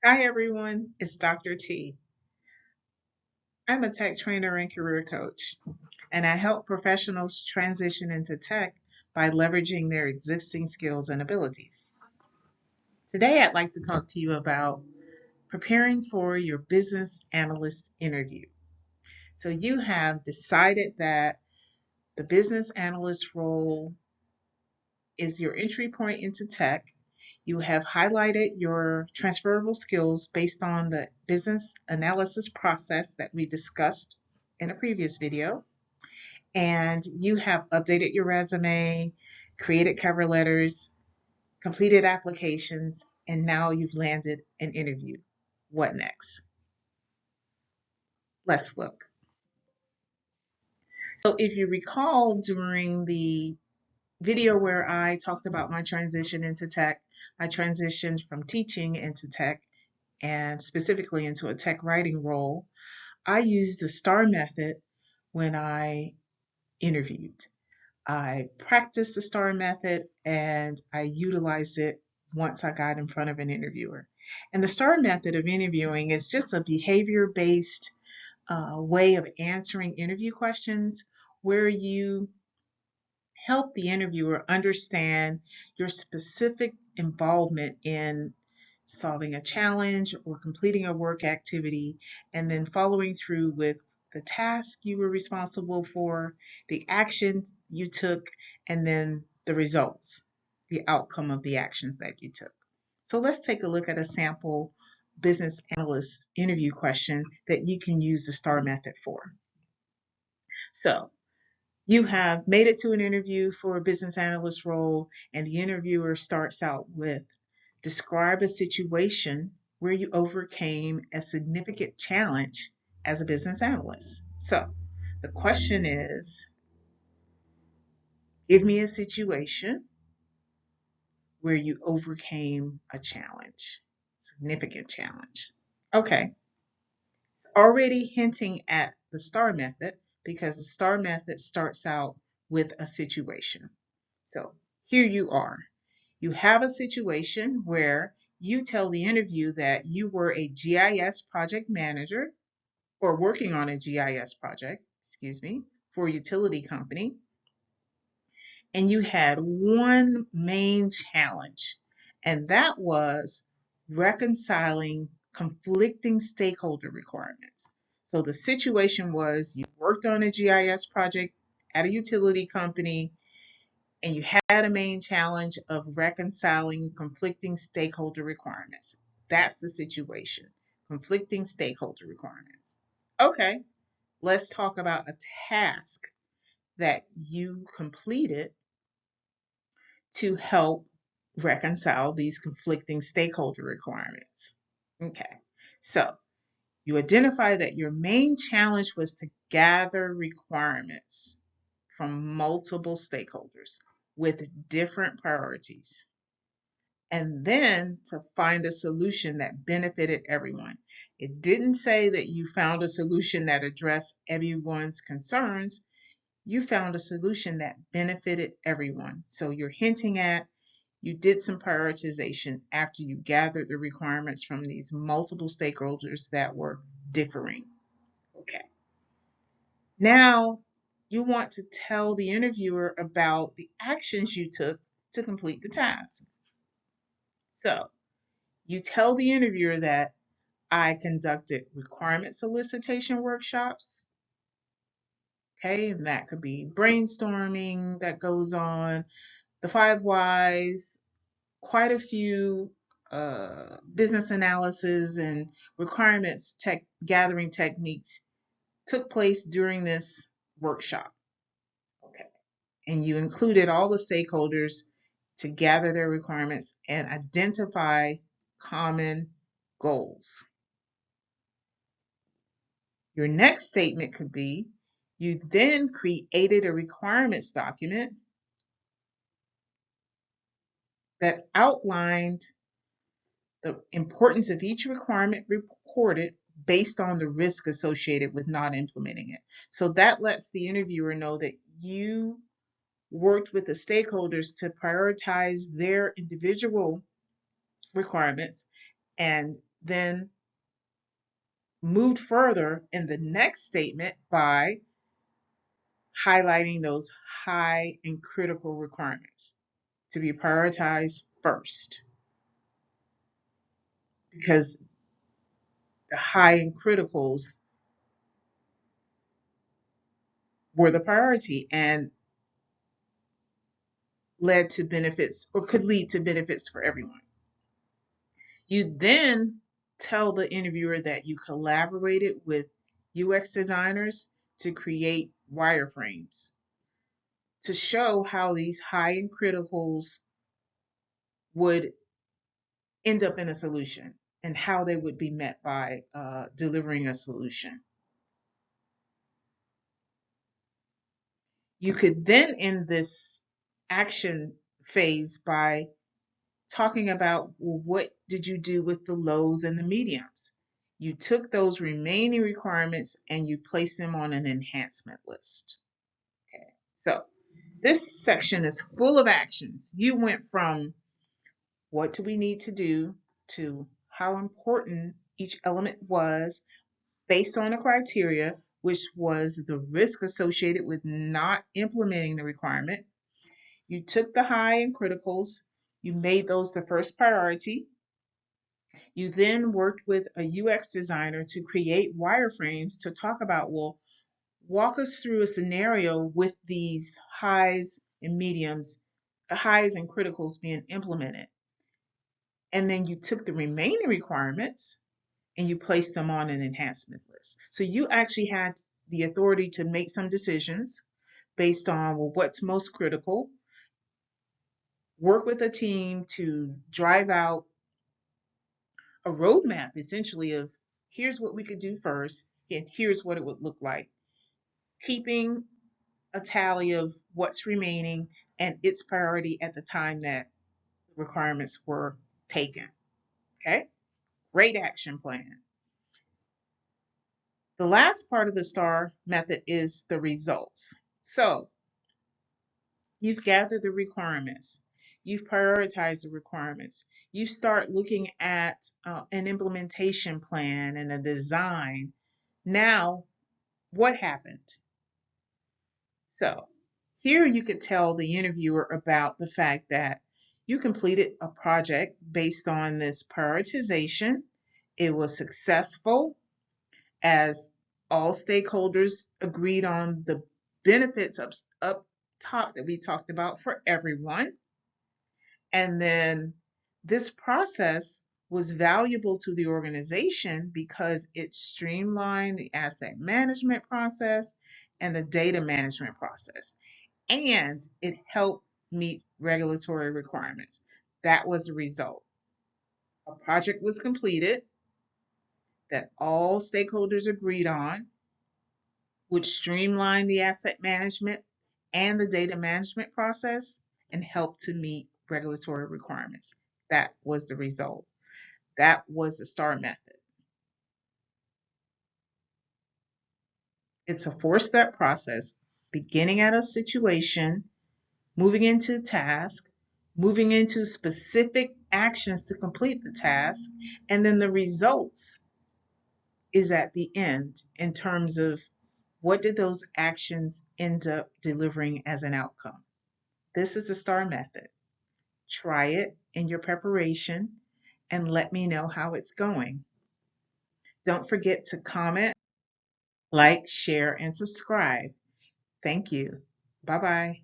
Hi everyone, it's Dr. T. I'm a tech trainer and career coach, and I help professionals transition into tech by leveraging their existing skills and abilities. Today, I'd like to talk to you about preparing for your business analyst interview. So, you have decided that the business analyst role is your entry point into tech. You have highlighted your transferable skills based on the business analysis process that we discussed in a previous video. And you have updated your resume, created cover letters, completed applications, and now you've landed an interview. What next? Let's look. So, if you recall during the video where I talked about my transition into tech, I transitioned from teaching into tech and specifically into a tech writing role. I used the STAR method when I interviewed. I practiced the STAR method and I utilized it once I got in front of an interviewer. And the STAR method of interviewing is just a behavior based way of answering interview questions where you help the interviewer understand your specific involvement in solving a challenge or completing a work activity, and then following through with the task you were responsible for, the actions you took, and then the results, the outcome of the actions that you took. So let's take a look at a sample business analyst interview question that you can use the STAR method for. So you have made it to an interview for a business analyst role, and the interviewer starts out with describe a situation where you overcame a significant challenge as a business analyst. So the question is give me a situation where you overcame a challenge, significant challenge. Okay, it's already hinting at the STAR method because the STAR method starts out with a situation. So here you are. You have a situation where you tell the interview that you were a GIS project manager or working on a GIS project, for a utility company, and you had one main challenge, and that was reconciling conflicting stakeholder requirements. So the situation was you worked on a GIS project at a utility company and you had a main challenge of reconciling conflicting stakeholder requirements. That's the situation, conflicting stakeholder requirements. Okay, let's talk about a task that you completed to help reconcile these conflicting stakeholder requirements. Okay, so you identify that your main challenge was to gather requirements from multiple stakeholders with different priorities, and then to find a solution that benefited everyone. It didn't say that you found a solution that addressed everyone's concerns. You found a solution that benefited everyone. So you're hinting at you did some prioritization after you gathered the requirements from these multiple stakeholders that were differing. Okay. Now you want to tell the interviewer about the actions you took to complete the task. So you tell the interviewer that I conducted requirement solicitation workshops. Okay, and that could be brainstorming that goes on, the 5 whys, quite a few business analysis and requirements gathering techniques took place during this workshop. Okay. And you included all the stakeholders to gather their requirements and identify common goals. Your next statement could be you then created a requirements document that outlined the importance of each requirement reported based on the risk associated with not implementing it. So that lets the interviewer know that you worked with the stakeholders to prioritize their individual requirements and then moved further in the next statement by highlighting those high and critical requirements to be prioritized first, because the high and criticals were the priority and led to benefits or could lead to benefits for everyone. You then tell the interviewer that you collaborated with UX designers to create wireframes to show how these high and criticals would end up in a solution and how they would be met by delivering a solution. You could then end this action phase by talking about, well, what did you do with the lows and the mediums? You took those remaining requirements and you placed them on an enhancement list. Okay, so this section is full of actions. You went from what do we need to do to how important each element was based on a criteria, which was the risk associated with not implementing the requirement. You took the high and criticals, you made those the first priority. You then worked with a UX designer to create wireframes to talk about, well, walk us through a scenario with these highs and mediums, highs and criticals being implemented. And then you took the remaining requirements and you placed them on an enhancement list. So you actually had the authority to make some decisions based on, well, what's most critical, work with a team to drive out a roadmap essentially of here's what we could do first and here's what it would look like, keeping a tally of what's remaining and its priority at the time that the requirements were taken. Okay, great action plan. The last part of the STAR method is the results. So you've gathered the requirements, you've prioritized the requirements, you start looking at an implementation plan and a design. Now, what happened? So here you could tell the interviewer about the fact that you completed a project based on this prioritization. It was successful as all stakeholders agreed on the benefits up top that we talked about for everyone. And then this process was valuable to the organization because it streamlined the asset management process and the data management process, and it helped meet regulatory requirements. That was the result. A project was completed that all stakeholders agreed on, which streamlined the asset management and the data management process and helped to meet regulatory requirements. That was the result. That was the STAR method. It's a four-step process, beginning at a situation, moving into task, moving into specific actions to complete the task, and then the results is at the end in terms of what did those actions end up delivering as an outcome. This is the STAR method. Try it in your preparation and let me know how it's going. Don't forget to comment, like, share, and subscribe. Thank you. Bye-bye.